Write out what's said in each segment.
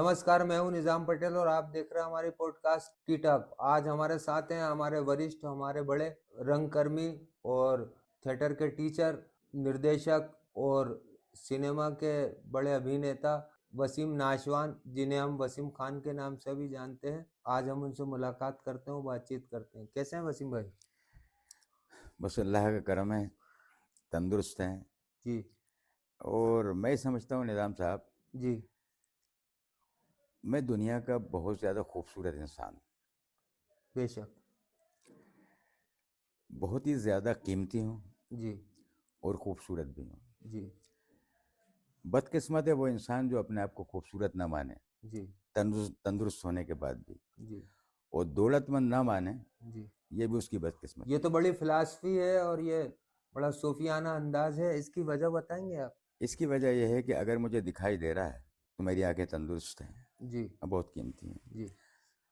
नमस्कार, मैं हूं निजाम पटेल और आप देख रहे हैं हमारी पॉडकास्ट टी टॉक। आज हमारे साथ हैं हमारे वरिष्ठ, हमारे बड़े रंगकर्मी और थिएटर के टीचर, निर्देशक और सिनेमा के बड़े अभिनेता वसीम नाशवान, जिन्हें हम वसीम खान के नाम से भी जानते हैं। आज हम उनसे मुलाकात करते हैं, बातचीत करते हैं। कैसे हैं वसीम भाई? बस अल्लाह का करम है, तंदुरुस्त हैं। जी और मैं समझता हूँ निज़ाम साहब, जी। मैं दुनिया का बहुत ज़्यादा खूबसूरत इंसान, बेशक। बहुत ही ज़्यादा कीमती हूँ जी और खूबसूरत भी हूँ। जी बदकिस्मत है वो इंसान जो अपने आप को खूबसूरत ना माने, जी तंदुरुस्त होने के बाद भी, जी और दौलतमंद ना माने, जी। ये भी उसकी बदकिस्मती ये है। तो बड़ी फिलॉसफी है और ये बड़ा सूफियाना अंदाज है। इसकी वजह बताएंगे आप? इसकी वजह यह है कि अगर मुझे दिखाई दे रहा है तो मेरी आंखें तंदुरुस्त हैं, जी बहुत कीमती हैं। जी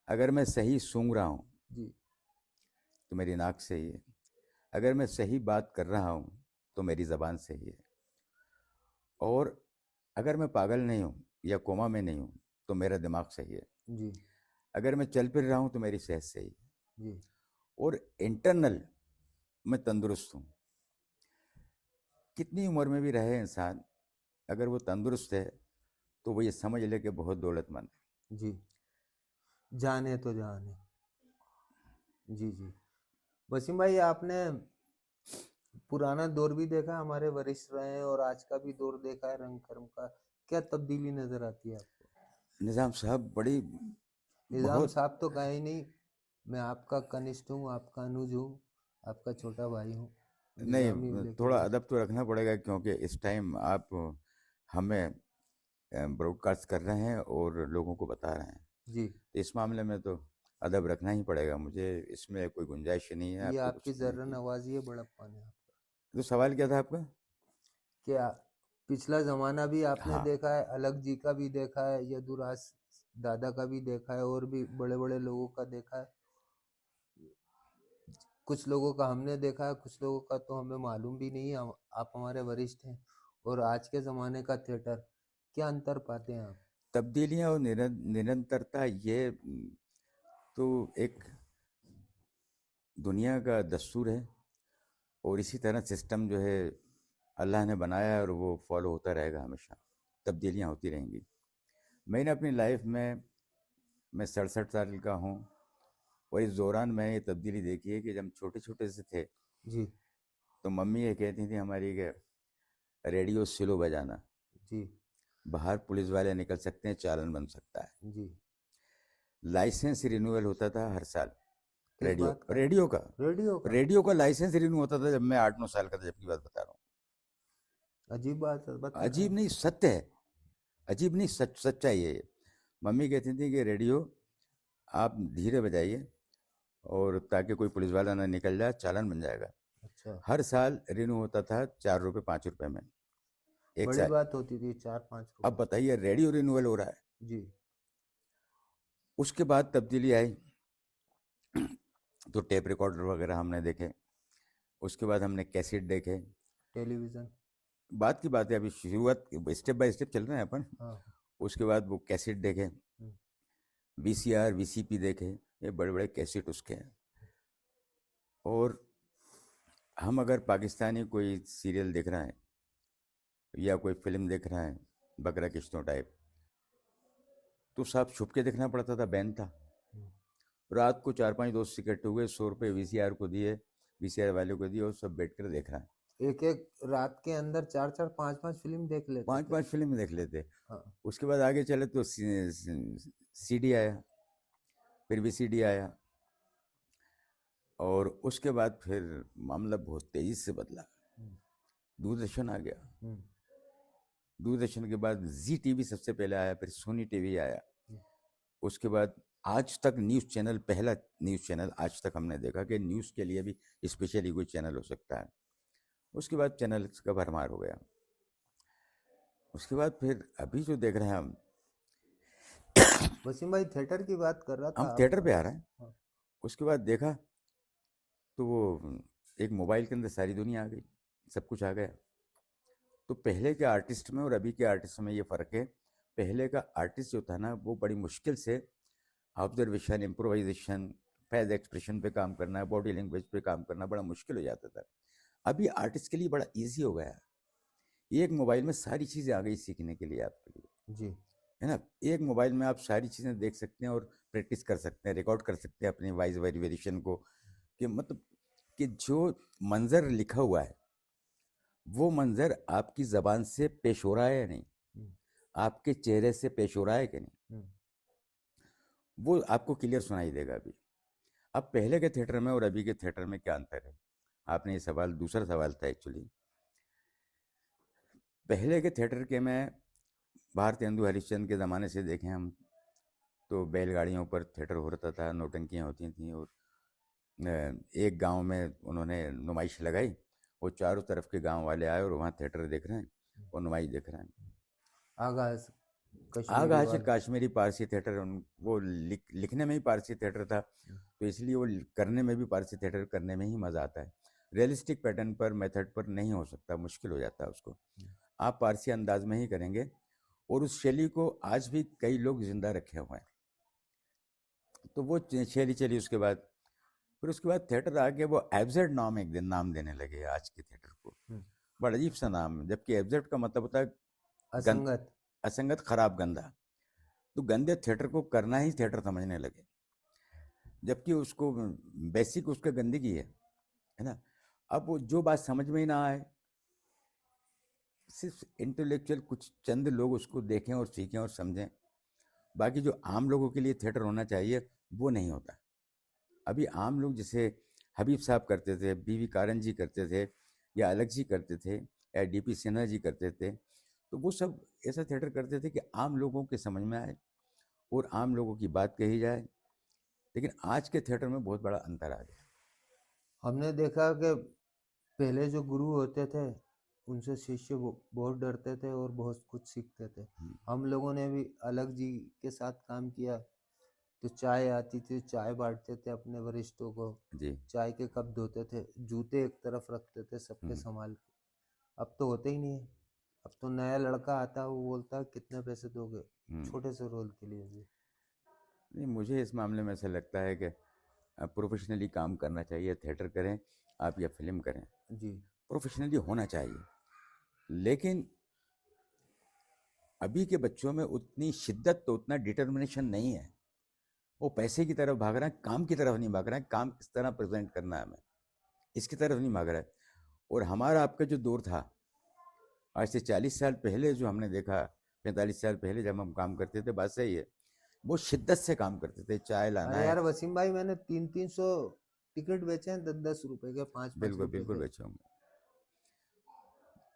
अगर मैं सही सूंघ रहा हूँ जी तो मेरी नाक सही है। अगर मैं सही बात कर रहा हूँ तो मेरी ज़बान सही है। और अगर मैं पागल नहीं हूँ या कोमा में नहीं हूँ तो मेरा दिमाग सही है। जी अगर मैं चल फिर रहा हूँ तो मेरी सेहत सही है। जी और इंटरनल मैं तंदुरुस्त हूँ। कितनी उम्र में भी रहे इंसान, अगर वो तंदुरुस्त है तो वो ये समझ ले कि बहुत दौलतमंद जी। जाने तो जाने। जी जी। वसीम भाई, आपने पुराना दौर भी देखा, हमारे वरिष्ठ रहे हैं, और आज का भी दौर देखा है रंग कर्म का। क्या तब्दीली नजर आती है आपको? है। निज़ाम साहब, बड़ी निजाम बहुत साहब तो कहे नहीं। मैं आपका कनिष्ठ हूँ, आपका अनुज हूँ, आपका छोटा भाई हूँ। निजामी नहीं, लेके थोड़ा बोल। अदब तो रखना पड़ेगा क्योंकि इस टाइम आप हमें ब्रॉडकास्ट कर रहे हैं और लोगों को बता रहे हैं। जी। तो इस मामले में तो अदब रखना ही पड़ेगा मुझे, इसमें कोई गुंजाइश नहीं है ये आपको कुछ आपकी कहने जर्रा की। नवाजी है, बड़प्पन है आपका। तो सवाल क्या था आपका? क्या पिछला जमाना भी आपने हाँ। देखा है, अलग जी का भी देखा है, यदुराज दादा का भी देखा है, और भी बड़े बड़े लोगों का देखा है। कुछ लोगों का हमने देखा है, कुछ लोगों का तो हमें मालूम भी नहीं है। आप हमारे वरिष्ठ हैं। और आज के जमाने का थिएटर, क्या अंतर पाते हैं आप? तब्दीलियाँ और निरंतरता, ये तो एक दुनिया का दस्तूर है। और इसी तरह सिस्टम जो है अल्लाह ने बनाया है और वो फॉलो होता रहेगा हमेशा। तब्दीलियाँ होती रहेंगी। मैंने अपनी लाइफ में, मैं 67 साल का हूँ, और इस दौरान मैंने ये तब्दीली देखी है कि जब हम छोटे छोटे से थे जी तो मम्मी ये कहती थी हमारी कि रेडियो स्लो बजाना, जी बाहर पुलिस वाले निकल सकते हैं, चालान बन सकता है। जी। लाइसेंस रिन्यूअल होता था हर साल। किस रेडियो बात का? रेडियो का रेडियो का? रेडियो का लाइसेंस रिन्यू होता था जब मैं 8-9 साल का था, जब की बात बता रहा हूँ। अजीब बात है, बता रहे अजीब हैं। नहीं, सत्य है। अजीब नहीं, सच्चाई है ये। मम्मी कहती थी कि रेडियो आप धीरे बजाइए, और ताकि कोई पुलिस वाला ना निकल जाए, चालान बन जाएगा। अच्छा। हर साल रिन्यू होता था 4 रुपये 5 रुपये में, एक बड़ी साल। बात होती थी, 4-5 रुपए। अब बताइए, रेडियो रिन्यूअल हो रहा है। जी। उसके बाद तब्दीली आई तो टेप रिकॉर्डर वगैरह हमने देखे। उसके बाद हमने कैसेट देखे। टेलीविजन। बात की बात है, अभी शुरुआत, स्टेप बाय स्टेप चल रहे हैं अपन। हाँ। उसके बाद वो कैसेट देखे, हम्म। वीसीआर वीसीपी देखे, ये बड़े बड़े कैसेट उसके हैं। और हम अगर पाकिस्तानी कोई सीरियल देख रहे हैं या कोई फिल्म देख रहे हैं, बकरा किश्तों टाइप, तो साहब छुप के देखना पड़ता था, बैन था। हम्म। रात को 4-5 दोस्त इकट्ठे हुए, 100 रुपये वीसीआर को दिए, वीसीआर वाले को दिए, और सब बैठ कर देख रहे हैं। एक एक रात के अंदर 4-4 5-5 फिल्म देख लेते पाँच थे। पाँच फिल्म देख लेते। हाँ। उसके बाद आगे चले तो सीडी आया, फिर वीसीडी आया, और उसके बाद फिर मामला बहुत तेज़ी से बदला। हम्म। दूरदर्शन आ गया। हम्म। दूरदर्शन के बाद जी टीवी सबसे पहले आया, फिर सोनी टीवी आया। हम्म। उसके बाद आज तक न्यूज़ चैनल, पहला न्यूज़ चैनल आज तक हमने देखा कि न्यूज़ के लिए भी स्पेशली कोई चैनल हो सकता है। उसके बाद चैनल का भरमार हो गया। उसके बाद फिर अभी जो देख रहे हैं वसीम भाई, थिएटर की बात कर रहा हम था थिएटर आपका। पे आ रहे हैं। हाँ। उसके बाद देखा तो वो एक मोबाइल के अंदर सारी दुनिया आ गई, सब कुछ आ गया। तो पहले के आर्टिस्ट में और अभी के आर्टिस्ट में ये फ़र्क है, पहले का आर्टिस्ट जो था ना, वो बड़ी मुश्किल से ऑब्जर्वेशन, इम्प्रोवाइजेशन, फेस एक्सप्रेशन पे काम करना, बॉडी लैंग्वेज पे काम करना बड़ा मुश्किल हो जाता था। अभी आर्टिस्ट के लिए बड़ा इजी हो गया है। एक मोबाइल में सारी चीज़ें आ गई सीखने के लिए आपके लिए, जी। है ना। एक मोबाइल में आप सारी चीज़ें देख सकते हैं और प्रैक्टिस कर सकते हैं, रिकॉर्ड कर सकते हैं अपनी वॉइस वेरिएशन को, कि मतलब कि जो मंजर लिखा हुआ है वो मंजर आपकी ज़बान से पेश हो रहा है या नहीं, हम्म, आपके चेहरे से पेश हो रहा है कि नहीं, हम्म, वो आपको क्लियर सुनाई देगा अभी। अब पहले के थिएटर में और अभी के थिएटर में क्या अंतर है? आपने ये सवाल, दूसरा सवाल था एक्चुअली। पहले के थिएटर के में भारतेंदु हरिश्चंद्र के ज़माने से देखें हम, तो बैलगाड़ियों पर थिएटर हो रहा था, नौटंकियाँ होती थीं, और एक गांव में उन्होंने नुमाइश लगाई, वो चारों तरफ के गांव वाले आए और वहाँ थिएटर देख रहे हैं और नुमाइश देख रहे हैं। आगाज कश्मीरी आगाज वाला। काश्मीरी पारसी थिएटर, वो लिखने में ही पारसी थिएटर था, तो इसलिए वो करने में भी पारसी थिएटर करने में ही मज़ा आता है। रियलिस्टिक पैटर्न पर, मेथड पर नहीं हो सकता, मुश्किल हो जाता है उसको। आप पारसी अंदाज में ही करेंगे, और उस शैली को आज भी कई लोग जिंदा रखे हुए हैं। तो वो शैली चली, उसके बाद फिर उसके बाद थिएटर आगे वो एब्जर्ड नाम एक दिन नाम देने लगे आज के थिएटर को। बड़ा अजीब सा नाम, जबकि एब्जर्ड का मतलब होता है असंगत। असंगत, खराब, गंदा। तो गंदे थिएटर को करना ही थिएटर समझने लगे, जबकि उसको बेसिक उसका गंदगी है ना। अब वो जो बात समझ में ही ना आए, सिर्फ इंटेलेक्चुअल कुछ चंद लोग उसको देखें और सीखें और समझें, बाकी जो आम लोगों के लिए थिएटर होना चाहिए वो नहीं होता। अभी आम लोग जैसे हबीब साहब करते थे, बीवी कारन जी करते थे, या अलग जी करते थे, या डीपी सिन्हा जी करते थे, तो वो सब ऐसा थिएटर करते थे कि आम लोगों के समझ में आए और आम लोगों की बात कही जाए। लेकिन आज के थिएटर में बहुत बड़ा अंतर आ गया। हमने देखा कि पहले जो गुरु होते थे उनसे शिष्य बहुत डरते थे और बहुत कुछ सीखते थे। हम लोगों ने भी अलग जी के साथ काम किया, तो चाय आती थी, चाय बांटते थे अपने वरिष्ठों को, जी। चाय के कप धोते थे, जूते एक तरफ रखते थे सबके संभाल के। अब तो होते ही नहीं है। अब तो नया लड़का आता है, वो बोलता है कितने पैसे दोगे, छोटे से रोल के लिए भी। नहीं, मुझे इस मामले में ऐसा लगता है कि प्रोफेशनली काम करना चाहिए। थिएटर करें आप या फिल्म करें, जी। प्रोफेशनली होना चाहिए। लेकिन अभी के बच्चों में उतनी शिद्दत, तो उतना डिटर्मिनेशन नहीं है। वो पैसे की तरफ भाग रहा है, काम की तरफ नहीं भाग रहा है। काम किस तरह प्रेजेंट करना है हमें, इसकी तरफ नहीं भाग रहा है। और हमारा आपका जो दौर था, आज से 40 साल पहले जो हमने देखा, 45 साल पहले जब हम काम करते थे, बात सही है, वो शिद्दत से काम करते थे। चाय लाना अरे है, यार वसीम भाई, मैंने 300 टिकट बेचे हैं, 10-10 रुपए के, 5-5 बिल्कुल रुपए बिल्कुल के। बेचे होंगे।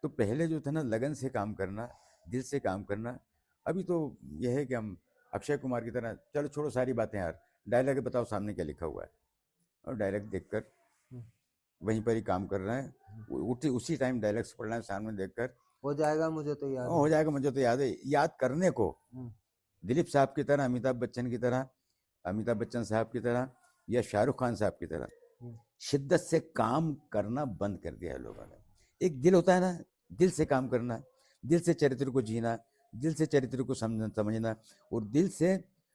तो पहले जो था ना, लगन से काम करना, दिल से काम करना। अभी तो यह है कि हम अक्षय कुमार की तरह, चलो छोड़ो सारी बातें यार, डायलॉग बताओ सामने क्या लिखा हुआ है, और डायलॉग देखकर वहीं पर ही काम कर रहे हैं। उसी टाइम डायलॉग्स पढ़ना है सामने देखकर, हो जाएगा मुझे तो याद हो है। जाएगा मुझे तो याद है। याद करने को दिलीप साहब की तरह, अमिताभ बच्चन की तरह, अमिताभ बच्चन साहब की तरह, या शाहरुख खान साहब की तरह शिद्दत से काम करना बंद कर दिया है लोगों ने। एक दिल होता है ना, दिल से काम करना, दिल से चरित्र को जीना, दिल से चरित्र को समझना, और दिल से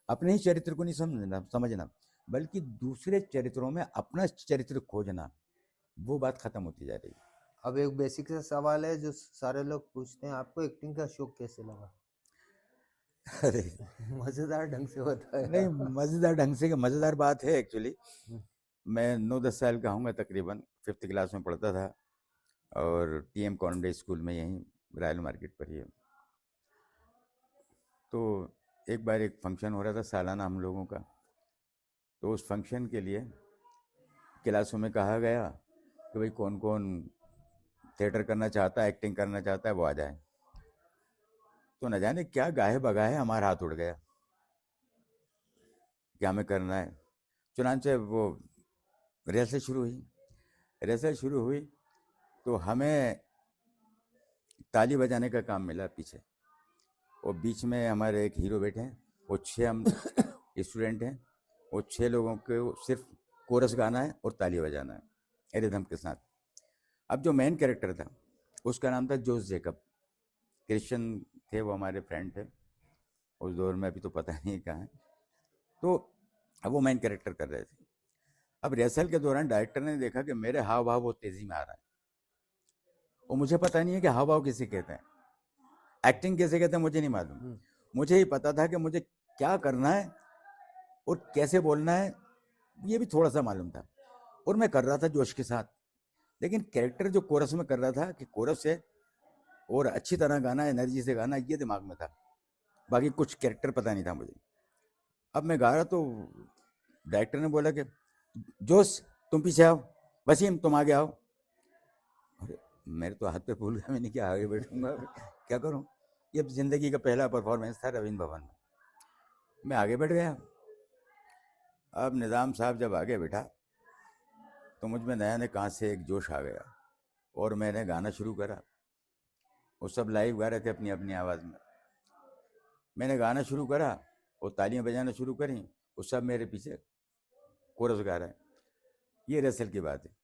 अपने ही चरित्र को नहीं समझना, बल्कि दूसरे चरित्रों में अपना चरित्र खोजना, वो बात खत्म होती जा रही है। अब एक बेसिक सा सवाल है जो सारे लोग पूछते हैं, आपको एक्टिंग का शौक कैसे लगा? अरे मजेदार ढंग से बताया। नहीं, मज़ेदार ढंग से, मज़ेदार बात है एक्चुअली। मैं 9-10 साल का हूँगा तकरीबन, 5th क्लास में पढ़ता था, और टीएम कॉन्वेंट स्कूल में यहीं रायल मार्केट पर ही है। तो एक बार एक फंक्शन हो रहा था सालाना हम लोगों का, तो उस फंक्शन के लिए क्लासों में कहा गया कि भाई कौन कौन थिएटर करना चाहता है, एक्टिंग करना चाहता है, वो आ जाए। तो न जाने क्या गाहे बगाहे हमारा हाथ उड़ गया, क्या हमें करना है। चुनांचे वो रिहर्सल शुरू हुई, तो हमें ताली बजाने का काम मिला पीछे, और बीच में हमारे एक हीरो बैठे हैं, वो 6 हम स्टूडेंट हैं, वो 6 लोगों को सिर्फ कोरस गाना है और ताली बजाना है रिदम के साथ। अब जो मेन कैरेक्टर था उसका नाम था जोस जेकब, क्रिश्चियन थे वो, हमारे फ्रेंड थे। उस दौर में, अभी तो पता नहीं कहाँ है। तो अब वो मेन कैरेक्टर कर रहे थे। अब रिहर्सल के दौरान डायरेक्टर ने देखा कि मेरे हाव भाव बहुत तेजी में आ रहा है, और मुझे पता नहीं है कि हाव भाव किसे कहते हैं, एक्टिंग कैसे कहते हैं मुझे नहीं मालूम। मुझे ही पता था कि मुझे क्या करना है और कैसे बोलना है, ये भी थोड़ा सा मालूम था, और मैं कर रहा था जोश के साथ। लेकिन कैरेक्टर जो कोरस में कर रहा था कि कोरस से और अच्छी तरह गाना, एनर्जी से गाना, ये दिमाग में था, बाकी कुछ कैरेक्टर पता नहीं था मुझे। अब मैं गा रहा तो डायरेक्टर ने बोला कि जोश तुम पीछे आओ, वसीम तुम आगे आओ। अरे मेरे तो हाथ पे फूल गया, मैंने क्या आगे बैठूंगा, क्या करूं। ये जिंदगी का पहला परफॉर्मेंस था रविंद्र भवन में। मैं आगे बैठ गया। अब निज़ाम साहब जब आगे बैठा तो मुझ में नया ने कहाँ से एक जोश आ गया, और मैंने गाना शुरू करा। वो सब लाइव गा रहे थे अपनी अपनी आवाज़ में। मैंने गाना शुरू करा और तालियां बजाना शुरू करी, वो सब मेरे पीछे कोरस गा रहे हैं। ये रिहर्सल की बात है।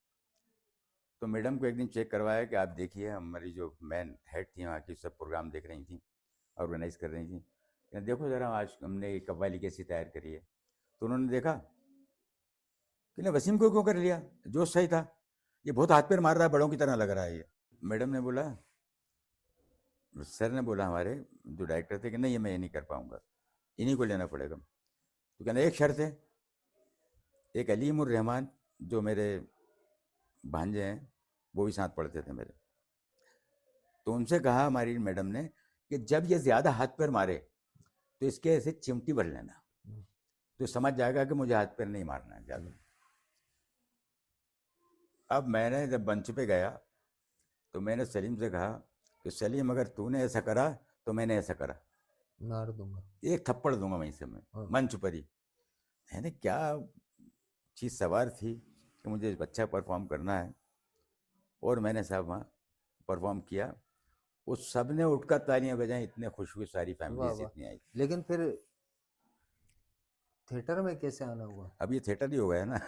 तो मैडम को एक दिन चेक करवाया कि आप देखिए, हमारी जो मैन हेड थी वहाँ की, सब प्रोग्राम देख रही थी, ऑर्गेनाइज कर रही थी, देखो ज़रा आज हमने कव्वाली कैसी तैयार करी है। तो उन्होंने देखा कि वसीम को क्यों कर लिया, जोश सही था, ये बहुत हाथ पैर मार रहा है, बड़ों की तरह लग रहा है ये। मैडम ने बोला, सर ने बोला हमारे जो डायरेक्टर थे कि नहीं, ये मैं ये नहीं कर पाऊंगा, इन्हीं को लेना पड़ेगा। तो कहना एक शर्त है, एक अलीम उर रहमान जो मेरे भांजे हैं, वो भी साथ पढ़ते थे मेरे, तो उनसे कहा हमारी मैडम ने कि जब ये ज़्यादा हाथ पैर मारे तो इसके ऐसे चिमटी भर लेना, तो समझ जाएगा कि मुझे हाथ पैर नहीं मारना है ज़्यादा। अब मैंने जब मंच पे गया तो मैंने सलीम से कहा कि सलीम अगर तूने ऐसा करा तो मैंने ऐसा करा, मार दूंगा, एक थप्पड़ दूंगा वहीं से मैं, मंच पर ही। मैंने क्या चीज़ सवार थी कि मुझे अच्छा परफॉर्म करना है, और मैंने साहब वहाँ परफॉर्म किया। उस सब ने उठकर तालियां बजाई, इतने खुश हुए, सारी फैमिली इतनी आई। लेकिन फिर थिएटर में कैसे आना हुआ? अब ये थिएटर ही हो गया ना।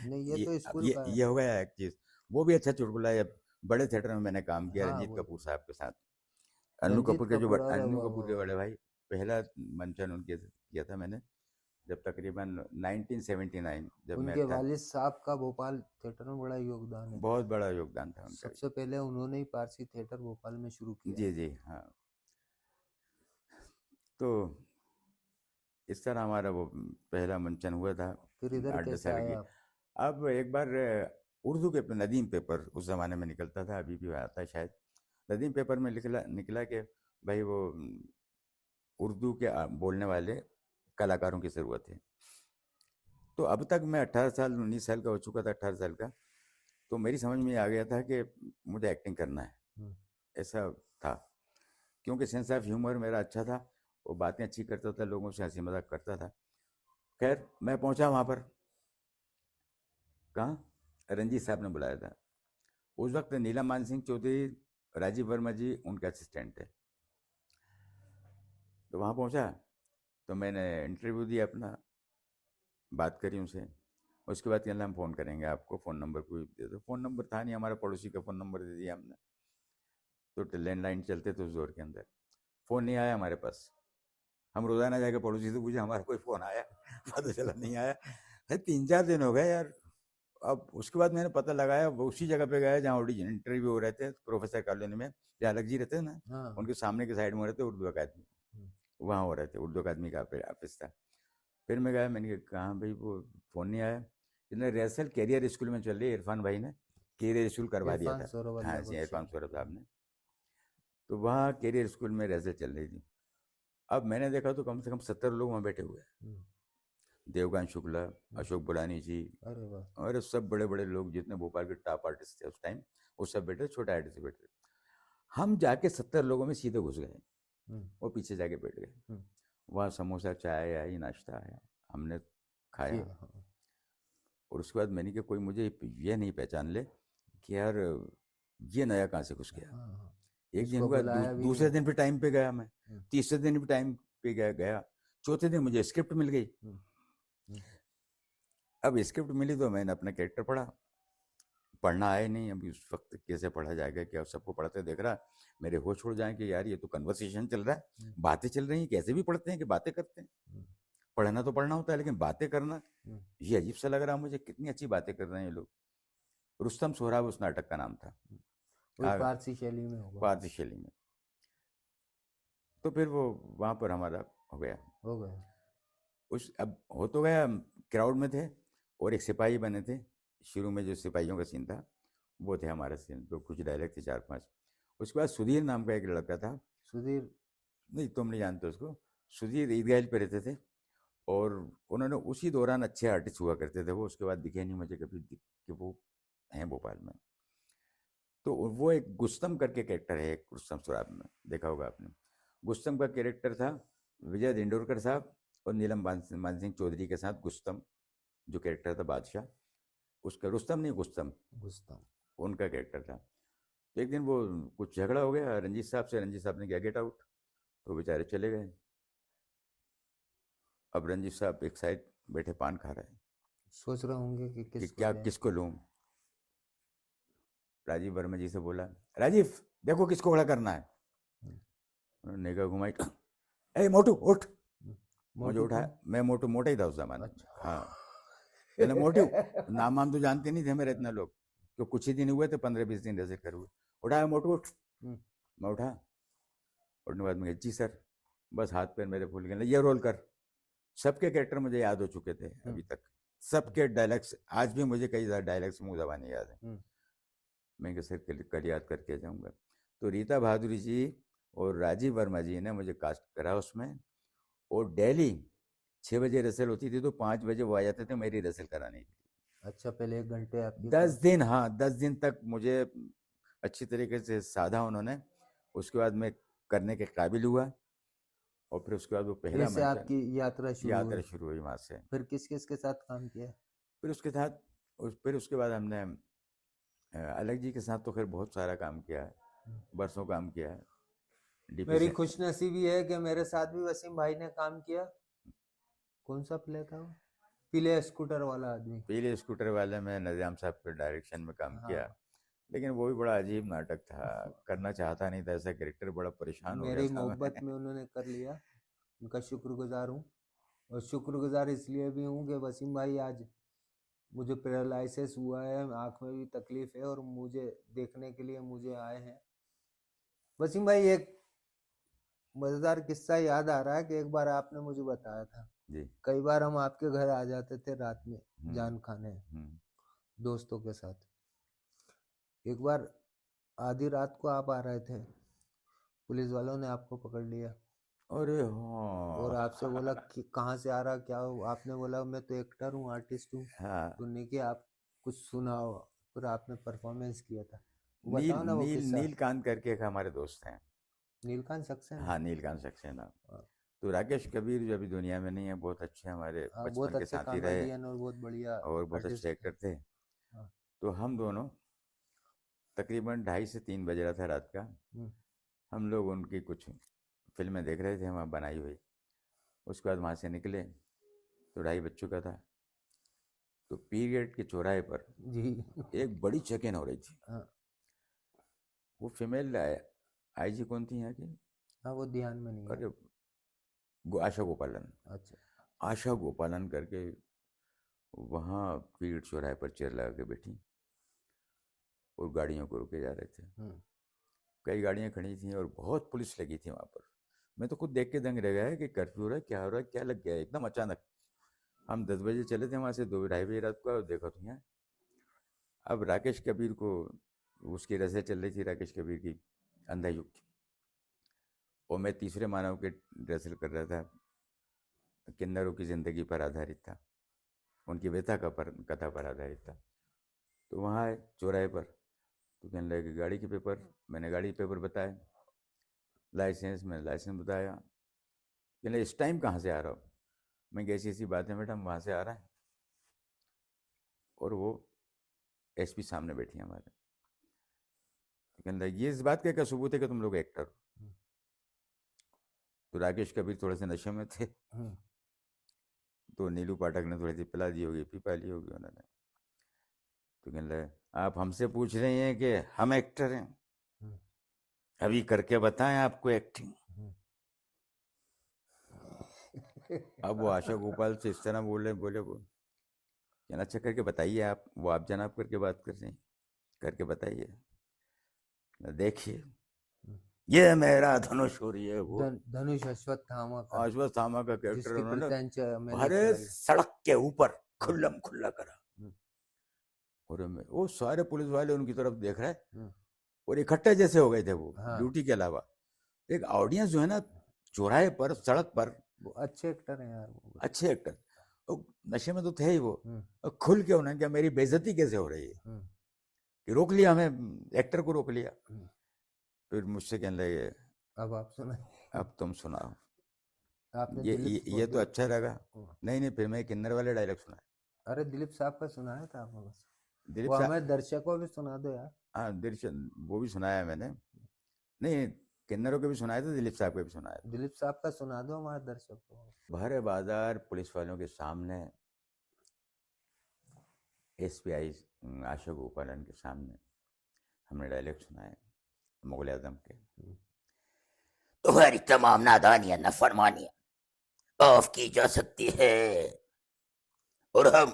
नहीं, ये तो स्कूल ये का है। ये हो गया एक चीज़। वो भी अच्छा चुटकुला है। बड़े थिएटर में मैंने काम किया हाँ, रंजीत वही। कपूर साहब के साथ। अन्नू रंजीत कपूर के जो कपूर, अरे अन्नू वाह कपूर वाह के वाह। बड़े भाई, पहला मंचन उनके किया था मैंने, जब तकरीबन 1979 जब मैं उनके था। वालिद साहब का भोपाल थिएटर में बड़ा योगदान है। बहुत बड़ा योगदान था उनका। सबसे पहले उन्होंने ही पारसी थिएटर भोपाल में शुरू किया। जी जी हाँ। तो इस तरह हमारा वो पहला मंचन हुआ था। फिर इधर 8-10 कैसे साल आए की। आप? अब एक बार उर्दू के नदीम पेपर उस ज़माने में निकलता था, अभी भी आता है शायद। नदीम पेपर में निकला निकला कि भाई वो उर्दू के बोलने वाले कलाकारों की ज़रूरत है। तो अब तक मैं 18 साल 19 साल का हो चुका था, 18 साल का, तो मेरी समझ में आ गया था कि मुझे एक्टिंग करना है, ऐसा था। क्योंकि सेंस ऑफ ह्यूमर मेरा अच्छा था, वो बातें अच्छी करता था, लोगों से हंसी मजाक करता था। खैर मैं पहुंचा वहाँ पर, कहाँ, रंजीत साहब ने बुलाया था। उस वक्त नीला मान सिंह चौधरी, राजीव वर्मा जी उनके असिस्टेंट थे। तो वहाँ पहुँचा तो मैंने इंटरव्यू दिया अपना, बात करी उनसे। उसके बाद कहना हम फ़ोन करेंगे आपको, फ़ोन नंबर कोई दे दो। फ़ोन नंबर था नहीं, हमारा पड़ोसी का फ़ोन नंबर दे दिया हमने। तो लैंडलाइन चलते थे उस दौर के अंदर। फ़ोन नहीं आया हमारे पास। हम रोज़ाना जाके पड़ोसी से पूछे हमारा कोई फ़ोन आया, पता चला नहीं आया। अरे 3-4 दिन हो गए यार। अब उसके बाद मैंने पता लगाया, वो उसी जगह पे गए जहाँ ऑडिशन इंटरव्यू हो रहे थे, प्रोफेसर कॉलोनी में, जहाँ अलग जी रहते हैं ना, हाँ। उनके सामने के साइड में रहते उर्दू अकादमी, वहाँ हो रहे थे। उर्दू अकादमी का ऑफिस था। फिर मैं गया, मैंने कहा भाई वो फ़ोन नहीं आया। इन्हें रिहर्सल कैरियर स्कूल में चल रही है, इरफान भाई ने कैरियर स्कूल करवा दिया था। हाँ जी, इरफान सौरभ साहब ने। तो वहाँ कैरियर स्कूल में रिहर्सल चल रही थी। अब मैंने देखा तो कम से कम 70 लोग वहाँ बैठे हुए हैं। देवगान शुक्ला, अशोक बुलानी जी, अरे वाह। और सब बड़े बड़े लोग जितने भोपाल के टॉप आर्टिस्ट थे उस टाइम, वो सब बैठे, छोटे आर्टिस्ट बैठे। हम जाके 70 लोगों में सीधे घुस गए, वो पीछे जाके बैठ गए। वहाँ समोसा, चाय आई, नाश्ता आया, हमने खाया। और उसके बाद मैंने कहा कोई मुझे ये नहीं पहचान ले कि यार ये नया कहाँ से घुस गया। एक दिन हुआ, दूसरे दिन भी टाइम पे गया मैं, तीसरे दिन भी टाइम पे गया, चौथे दिन मुझे स्क्रिप्ट मिल गई। अब स्क्रिप्ट मिली तो मैंने अपना कैरेक्टर पढ़ा, पढ़ना आए नहीं, अभी उस वक्त कैसे पढ़ा जाएगा, क्या सबको पढ़ते देख रहा, मेरे होश उड़ जाए कि यार ये तो कन्वर्सेशन चल रहा है, बातें चल रही हैं, कैसे भी पढ़ते हैं कि बातें करते हैं। पढ़ना तो पढ़ना होता है, लेकिन बातें करना ये अजीब सा लग रहा मुझे, कितनी अच्छी बातें कर रहे हैं ये लोग। रुस्तम सोहराब उस नाटक का नाम था, वो फारसी शैली में होगा। फारसी शैली में। तो फिर वो वहाँ पर हमारा हो गया। अब हो तो गया, क्राउड में थे और एक सिपाही बने थे। शुरू में जो सिपाहियों का सीन था वो थे हमारा सीन, तो कुछ डायलॉग थे 4-5। उसके बाद सुधीर नाम का एक लड़का था। सुधीर? नहीं, तुम नहीं जानते उसको। सुधीर ईदगाह पे रहते थे और उन्होंने उसी दौरान अच्छे आर्टिस्ट हुआ करते थे वो, उसके बाद दिखे नहीं मुझे कभी कि वो हैं भोपाल में। तो वो एक गुस्तम करके कैरेक्टर है एक रुस्तम सुराब में, देखा होगा आपने। गुस्तम का कैरेक्टर था विजय दिंडोरकर साहब और नीलम मान सिंह चौधरी के साथ गुस्तम जो कैरेक्टर था बादशाह, उसका रुस्तम नहीं गुस्तम उनका कैरेक्टर था। तो एक दिन वो कुछ झगड़ा हो गया रंजीत साहब से, रंजीत साहब ने कहा गेट आउट, तो बेचारे चले गए। अब रंजीत साहब एक साइड बैठे पान खा रहे हैं, सोच रहे होंगे कि क्या किसको लूँ। राजीव वर्मा जी से बोला, राजीव देखो किसको खड़ा करना है। उन्होंने निगाह घुमाई, ए मोटू उठ। मुझे उठाया, मैं मोटू मोटा ही था उस जमाने में। हाँ, मैंने मोटू नाम वाम तो जानते नहीं थे मेरे इतना लोग, तो कुछ ही दिन हुए थे, 15-20 दिन रजिस्टर कर हुए। उठाया मोटू उठ, मैं उठा। उठने के बाद में जी सर, बस हाथ पैर मेरे फूल गए, ये रोल कर। सबके कैरेक्टर मुझे याद हो चुके थे अभी तक, सबके डायलॉग्स आज भी मुझे कई डायलॉग्स मुंह जबानी याद है। मैं सर कल याद करके जाऊँगा। तो रीता बहादुरी जी और राजीव वर्मा जी ने मुझे कास्ट करा उसमें, और डेली 6 बजे रिहर्सल होती थी तो 5 बजे वो आ जाते थे मेरी रिहर्सल कराने के लिए। अच्छा, पहले 1 घंटे आपकी 10 दिन, हाँ 10 दिन तक मुझे अच्छी तरीके से साधा उन्होंने। उसके बाद मैं करने के काबिल हुआ और फिर उसके बाद वो पहला कैसे आपकी यात्रा शुरू हुई वहाँ से। फिर किस किस के साथ काम किया? फिर उसके साथ फिर उसके बाद हमने अलग जी के साथ तो खैर बहुत सारा काम किया है, बरसों काम किया है। मेरी खुशनसीबी है कि मेरे साथ भी वसीम भाई ने काम किया। कौन सा प्ले था वो? पीले स्कूटर वाला आदमी। पीले स्कूटर वाले में नज़ियाम साहब के डायरेक्शन में काम किया, लेकिन वो भी बड़ा अजीब नाटक था, करना चाहता नहीं था ऐसा कैरेक्टर, बड़ा परेशान हो गया था। मेरी मोहब्बत में उन्होंने कर लिया, उनका शुक्रगुजार हूँ। और शुक्रगुजार इसलिए भी हूँ कि वसीम भाई आज मुझे पैरालिसिस हुआ है, आँख में भी तकलीफ है और मुझे देखने के लिए मुझे आए हैं। वसीम भाई, एक मजेदार किस्सा याद आ रहा है कि एक बार आपने मुझे बताया था जी। कई बार हम आपके घर आ जाते थे रात में जान खाने दोस्तों के साथ। एक बार आधी रात को आप आ रहे थे, पुलिस वालों ने आपको पकड़ लिया। अरे हाँ। और आपसे बोला कि कहाँ से आ रहा, क्या हो? आपने बोला मैं तो एक्टर हूँ, आर्टिस्ट हूँ। हाँ। तो नहीं कि आप कुछ सुनाओ, फिर आपने परफॉर्मेंस किया था, बताओ ना वो किस्सा। नीलकांत करके एक हमारे दोस्त हैं। नीलकांत सक्सेना? हाँ, नीलकांत सक्सेना। तो राकेश कबीर जो अभी दुनिया में नहीं है, बहुत अच्छे हमारे बचपन के साथी रहे और बहुत बढ़िया और बहुत अच्छे एक्टर थे। तो हम दोनों तकरीबन 2:30 से 3 बज रहा था रात का, हम लोग उनकी कुछ फिल्में देख रहे थे वहाँ बनाई हुई। उसके बाद वहाँ से निकले तो 2:30 बज चुका था। तो पीरियड के चौराहे पर एक बड़ी चेकिंग हो रही थी। वो फीमेल आईजी कौन थी यहाँ की? हाँ, वो ध्यान में नहीं है। अरे आशा गोपालन। अच्छा। आशा गोपालन करके वहाँ पीरियड चौराहे पर चेयर लगा के बैठी और गाड़ियों को रोके जा रहे थे। कई गाड़ियाँ खड़ी थी और बहुत पुलिस लगी थी वहाँ पर। मैं तो खुद देख के दंग रह गया कि कर्फ्यू हो रहा है, क्या हो रहा है, क्या लग गया एकदम अचानक। हम 10 बजे चले थे वहाँ से, 2-2:30 बजे रात को, और देखो तो यहाँ। अब राकेश कबीर को, उसकी रस्म चल रही थी राकेश कबीर की अंधा युग की, और मैं तीसरे मानव के रसल कर रहा था, किन्नरों की ज़िंदगी पर आधारित था, उनकी व्यथा कथा पर आधारित था। तो वहाँ चौराहे पर तो कहने लगे कि गाड़ी के पेपर, मैंने गाड़ी के पेपर बताए, लाइसेंस, मैंने लाइसेंस बताया। कहने इस टाइम कहाँ से आ रहा हो? मैं कैसी ऐसी बात है मैडम, वहाँ से आ रहा है। और वो एसपी सामने बैठी है हमारे। तो कहने लगे ये इस बात का क्या सबूत है कि तुम लोग एक्टर हो? तो राकेश कबीर थोड़े से नशे में थे, तो नीलू पाठक ने थोड़ी सी पिला दी होगी, पी पा ली होगी उन्होंने। तो कहने लगे आप हमसे पूछ रही हैं कि हम एक्टर हैं, हम्म, अभी करके बताएं आपको एक्टिंग। हम्म। अब वो आशा गोपाल से इस तरह बोले बोले वो कहना अच्छा करके बताइए आप, वो आप जनाब करके बात कर रहे हैं, करके बताइए। देखिए ये मेरा धनुष और ये वो धनुष अश्वत्थामा का, अश्वत्थामा का कैरेक्टर जिसकी उन्होंने प्रत्यंचा मैंने भरे चलाई। सड़क के ऊपर हम्म, खुल्लम खुल्ला करा। हम्म, और वो सारे पुलिस वाले उनकी तरफ देख रहे हैं हम्म। और इकट्ठे जैसे हो गए थे वो हाँ, ड्यूटी के अलावा। एक ऑडियंस जो है ना चौराहे पर सड़क पर, वो अच्छे एक्टर हैं यार वो। अच्छे एक्टर, वो नशे में तो थे ही वो, हम्म, और खुल के उन्होंने क्या मेरी बेइज्जती कैसे हो रही है हम्म, कि रोक लिया हमें, एक्टर को रोक लिया। हम्म। फिर मुझसे कहने लगे अब आप सुना, अब तुम सुनाओ। आपने ये दिलीप ये, ये तो अच्छा लगा। हम्म। नहीं नहीं, फिर मैं किन्नर वाले डायलॉग सुना। अरे दिलीप साहब का सुनाया था आपने बस, दिलीप वो साहब, हमें दर्शकों को भी सुना दो यार। हाँ दिलीप, वो भी सुनाया मैंने। नहीं, किन्नरों के भी सुनाया था, दिलीप साहब के भी सुनाया था। दिलीप साहब का सुना दो हमारे दर्शकों को। भरे बाजार पुलिस वालों के सामने, एसपीआई आशा गोपालन के सामने हमने डायलॉग सुनाए मुगल आजम के। तुम्हारी तमाम नादानियां नाफरमानियां माफ की जा सकती है और हम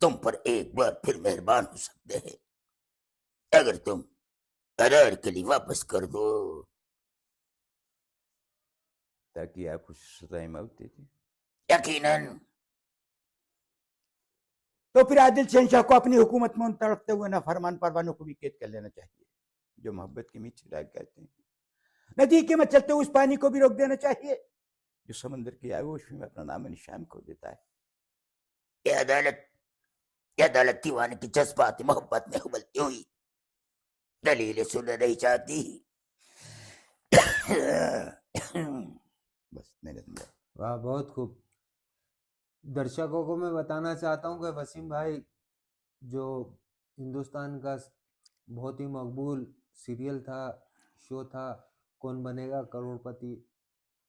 तुम पर एक बार फिर मेहरबान हो सकते हैं अगर तुम करार के लिए वापस कर दो। ताकि आपको सजाएं मौत दे दी। यकीनन। तो फिर आदिल शहनशाह को अपनी हुकूमत में उन तड़पते हुए नाफरमान परवानों को भी कैद कर लेना चाहिए जो मोहब्बत की मीठी राग कहते हैं। नदी के में चलते उस पानी को भी रोक देना चाहिए जो समंदर की आगोश में अपना नाम निशान खो देता है। ये अदालत दीवाने की जज्बाती मोहब्बत में उबलती हुई दलीलें सुनना नहीं चाहती। बस मैंने समझा। वाह, बहुत खूब। दर्शकों को मैं बताना चाहता हूँ कि वसीम भाई जो हिंदुस्तान का बहुत ही मकबूल सीरियल था, शो था, कौन बनेगा करोड़पति,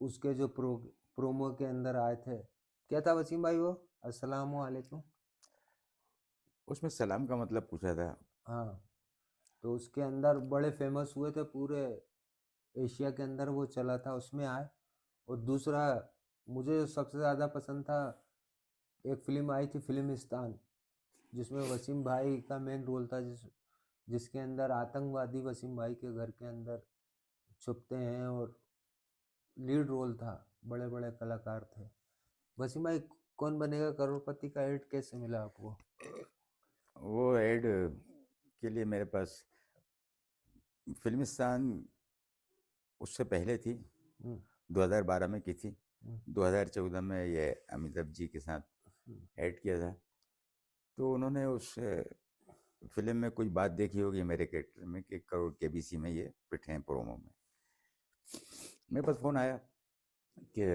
उसके जो प्रोमो के अंदर आए थे, क्या था वसीम भाई वो, अस्सलाम वालेकुम। उसमें सलाम का मतलब पूछा था। हाँ, तो उसके अंदर बड़े फेमस हुए थे, पूरे एशिया के अंदर वो चला था, उसमें आए। और दूसरा मुझे जो सबसे ज़्यादा पसंद था, एक फिल्म आई थी फिल्मिस्तान, जिसमें वसीम भाई का मेन रोल था, जिसके अंदर आतंकवादी वसीम भाई के घर के अंदर छुपते हैं और लीड रोल था, बड़े बड़े कलाकार थे। वसीम भाई कौन बनेगा करोड़पति का एड कैसे मिला आपको? वो एड के लिए मेरे पास फिल्मिस्तान उससे पहले थी, 2012 में की थी। 2014 में ये अमिताभ जी के साथ ऐड किया था। तो उन्होंने उस फिल्म में कुछ बात देखी होगी मेरे कैरेक्टर में कि करोड़ केबीसी में ये फिट हैं प्रोमो में। मेरे पास फ़ोन आया कि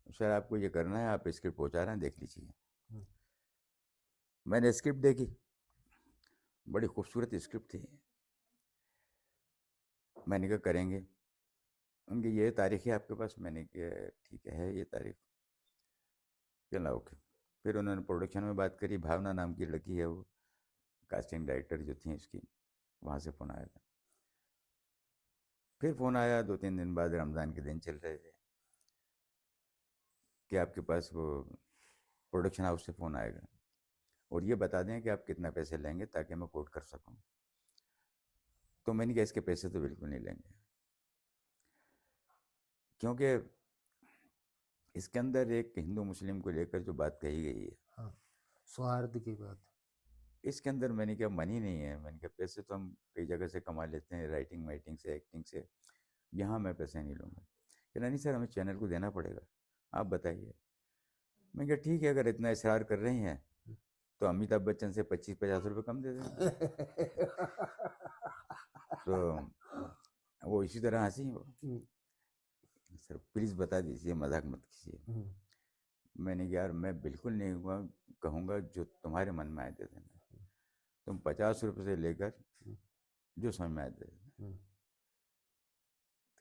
सर आपको ये करना है, आप स्क्रिप्ट पहुंचा रहे हैं, देख लीजिए। मैंने स्क्रिप्ट देखी, बड़ी खूबसूरत स्क्रिप्ट थी। मैंने कहा करेंगे। उनकी ये तारीख है आपके पास? मैंने कहा ठीक है ये तारीख। चला ओके। फिर उन्होंने प्रोडक्शन में बात करी, भावना नाम की लड़की है वो कास्टिंग डायरेक्टर जो थी इसकी, वहाँ से फ़ोन आया था। फिर फ़ोन आया 2-3 दिन बाद, रमज़ान के दिन चल रहे थे, कि आपके पास वो प्रोडक्शन हाउस से फ़ोन आएगा और ये बता दें कि आप कितना पैसे लेंगे ताकि मैं कोट कर सकूं। तो मैंने कहा इसके पैसे तो बिल्कुल नहीं लेंगे, क्योंकि इसके अंदर एक हिंदू मुस्लिम को लेकर जो बात कही गई है, हाँ, सौहार्द की बात। इसके अंदर मैंने कहा मन ही नहीं है। मैंने कहा पैसे तो हम कई जगह से कमा लेते हैं, राइटिंग वाइटिंग से, एक्टिंग से, यहाँ मैं पैसे नहीं लूँगा। कहना नहीं सर हमें चैनल को देना पड़ेगा, आप बताइए। मैं कहा ठीक है, अगर इतना इसरार कर रही हैं तो अमिताभ बच्चन से 25-50 रुपये कम दे दें। तो वो इसी तरह हंसी वो, सर प्लीज़ बता दीजिए, मजाक मत कीजिए। मैंने कहा यार मैं बिल्कुल नहीं कहूँगा, जो तुम्हारे मन में आए दे देना, तुम 50 रुपये से लेकर जो समझ में आए दे देना।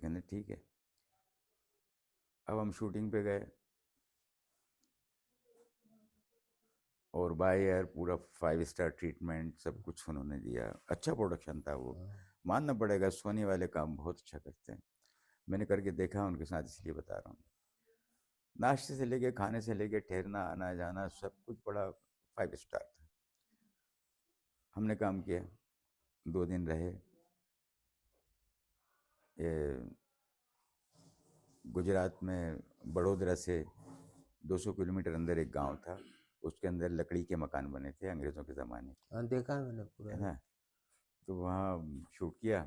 कहने ठीक है। अब हम शूटिंग पे गए, और बाय एयर पूरा 5 स्टार ट्रीटमेंट सब कुछ उन्होंने दिया। अच्छा प्रोडक्शन था वो, मानना पड़ेगा सोनी वाले काम बहुत अच्छा करते हैं। मैंने करके देखा उनके साथ, इसलिए बता रहा हूँ। नाश्ते से लेके, खाने से लेके, ठहरना, आना जाना, सब कुछ बड़ा 5 स्टार था। हमने काम किया, 2 दिन रहे। ये गुजरात में बड़ोदरा से 200 किलोमीटर अंदर एक गांव था, उसके अंदर लकड़ी के मकान बने थे अंग्रेज़ों के ज़माने के, हाँ, देखा है मैंने पूरा। है ना। तो वहाँ शूट किया।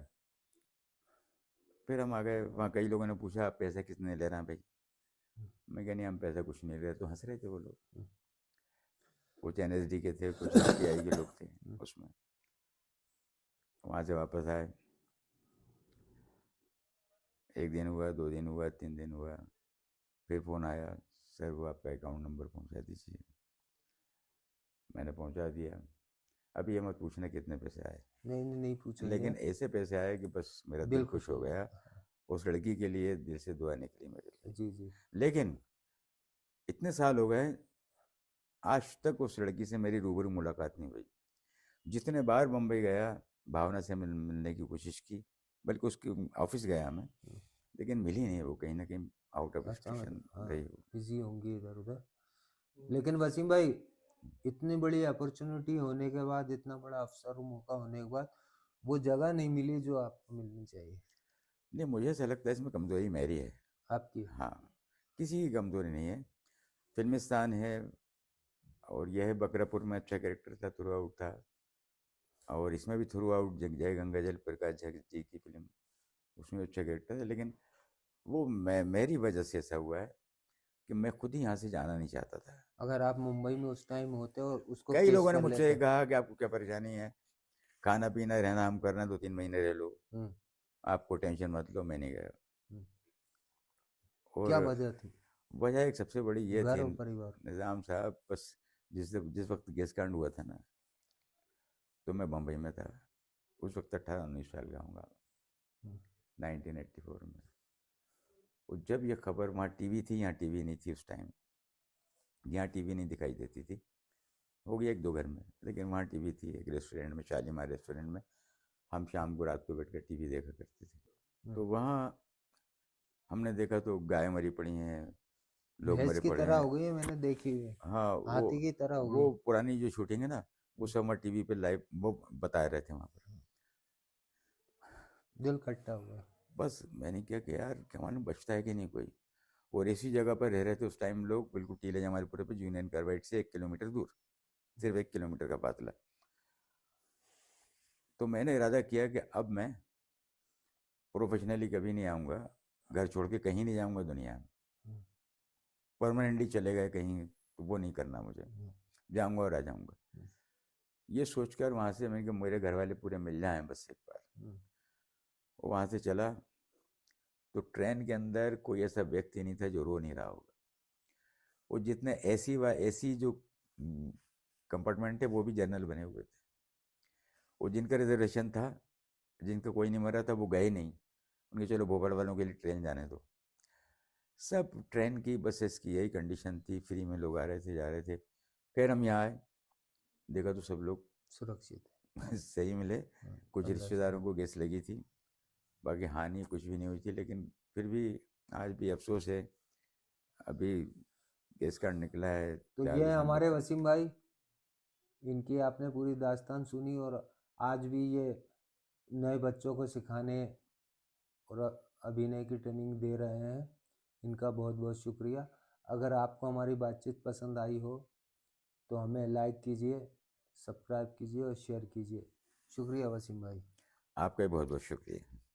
फिर हम आ गए। वहाँ कई लोगों ने पूछा आप पैसा कितने ले रहे हैं भाई? मैं कहा नहीं, हम पैसा कुछ नहीं ले रहे। तो हंस रहे थे वो लोग। कुछ NSD के थे, कुछ RTI के लोग थे उसमें। वहाँ से वापस आए, 1 दिन हुआ, 2 दिन हुआ, 3 दिन हुआ, फिर फ़ोन आया, सर वो आपका अकाउंट नंबर पहुँचा दीजिए। मैंने पहुँचा दिया। अब ये मत पूछना कितने पैसे आए, नहीं नहीं, नहीं पूछेंगे। लेकिन ऐसे पैसे आए कि बस मेरा दिल खुश हो गया। उस लड़की के लिए दिल से दुआ निकली मेरे लिए। जी जी। लेकिन इतने साल हो गए, आज तक उस लड़की से मेरी रूबरू मुलाकात नहीं हुई। जितने बार मुंबई गया, भावना से मिलने की कोशिश की, बल्कि उसके ऑफिस गया मैं, लेकिन मिली नहीं वो, कहीं ना कहीं आउट ऑफ स्टेशन रही हो। बिजी होंगी इधर उधर। लेकिन वसीम भाई, इतनी बड़ी अपॉर्चुनिटी होने के बाद, इतना बड़ा अवसर मौका होने के बाद, वो जगह नहीं मिली जो आपको मिलनी चाहिए। नहीं, मुझे ऐसा लगता है इसमें कमज़ोरी मेरी है। आपकी? हाँ, किसी की कमज़ोरी नहीं है। फिल्मिस्तान है, और यह है बकरापुर में अच्छा कैरेक्टर था, थ्रू आउट था। और इसमें भी थ्रू आउट जय गंगा जल प्रकाश झा जी की फिल्म, उसमें अच्छा कैरेक्टर है। लेकिन वो मेरी वजह से ऐसा हुआ है कि मैं खुद ही यहाँ से जाना नहीं चाहता था। अगर आप मुंबई में उस टाइम होते और उसको कई फेस लोगों ने कर मुझसे लेते। कहा कि आपको क्या परेशानी है, खाना पीना रहना हम करना, 2-3 महीने रह लो, आपको टेंशन मत लो। मैं नहीं गया। क्या और वजह थी? वजह एक सबसे बड़ी ये घर थी, और परिवार? निज़ाम साहब, बस जिस वक्त गैस कांड हुआ था ना, तो मैं बम्बई में था। उस वक्त 18-19 साल का होऊंगा, 1984 में। और जब ये खबर, वहाँ टीवी थी, यहाँ टीवी नहीं थी उस टाइम, यहाँ टीवी नहीं दिखाई देती थी, हो गया 1-2 घर में, लेकिन वहाँ टीवी थी। एक रेस्टोरेंट में, शालीमार रेस्टोरेंट में, हम शाम को रात को बैठ कर टीवी देखा करते थे। तो वहाँ हमने देखा तो गाय मरी पड़ी हैं, लोग भैंस मरे की पड़े तरह हैं। हो गई है, मैंने देखी हुई है। हाँ, हाथी की तरह हो वो गई। पुरानी जो शूटिंग है ना, वो सब हमारे टीवी पे लाइव वो बता रहे थे वहाँ पर। दिल खट्टा हुआ। बस मैंने क्या कि यार, क्या मालूम बचता है कि नहीं कोई। और ऐसी जगह पर रह रहे थे उस टाइम लोग, बिल्कुल टीले जमालपुर पे, यूनियन कार्बाइड से 1 किलोमीटर दूर, सिर्फ 1 किलोमीटर का फासला। तो मैंने इरादा किया कि अब मैं प्रोफेशनली कभी नहीं आऊँगा, घर छोड़ के कहीं नहीं जाऊँगा दुनिया में, परमानेंटली चले गए कहीं तो वो नहीं करना मुझे, जाऊँगा और आ जाऊँगा। ये सोचकर वहाँ से मैंने कहा मेरे घर वाले पूरे मिल जाएं बस एक बार। वहाँ से चला तो ट्रेन के अंदर कोई ऐसा व्यक्ति नहीं था जो रो नहीं रहा होगा। वो जितने एसी जो कंपार्टमेंट थे वो भी जनरल बने हुए थे। वो जिनका रिजर्वेशन था, जिनका कोई नहीं मरा था, वो गए नहीं, उनके चलो भोपाल वालों के लिए ट्रेन जाने दो। सब ट्रेन की, बसेस की यही कंडीशन थी, फ्री में लोग आ रहे थे, जा रहे थे। फिर हम यहाँ आए, देखा तो सब लोग सुरक्षित सही मिले। कुछ 15 रिश्तेदारों को गैस लगी थी, बाकी हानि कुछ भी नहीं हुई थी। लेकिन फिर भी आज भी अफसोस है, अभी गैस कार्ड निकला है तो 4 ये दिसंबर हमारे को। वसीम भाई, इनकी आपने पूरी दास्तान सुनी, और आज भी ये नए बच्चों को सिखाने और अभिनय की ट्रेनिंग दे रहे हैं। इनका बहुत बहुत शुक्रिया। अगर आपको हमारी बातचीत पसंद आई हो तो हमें लाइक कीजिए, सब्सक्राइब कीजिए और शेयर कीजिए। शुक्रिया वसीम भाई। आपका भी बहुत बहुत शुक्रिया।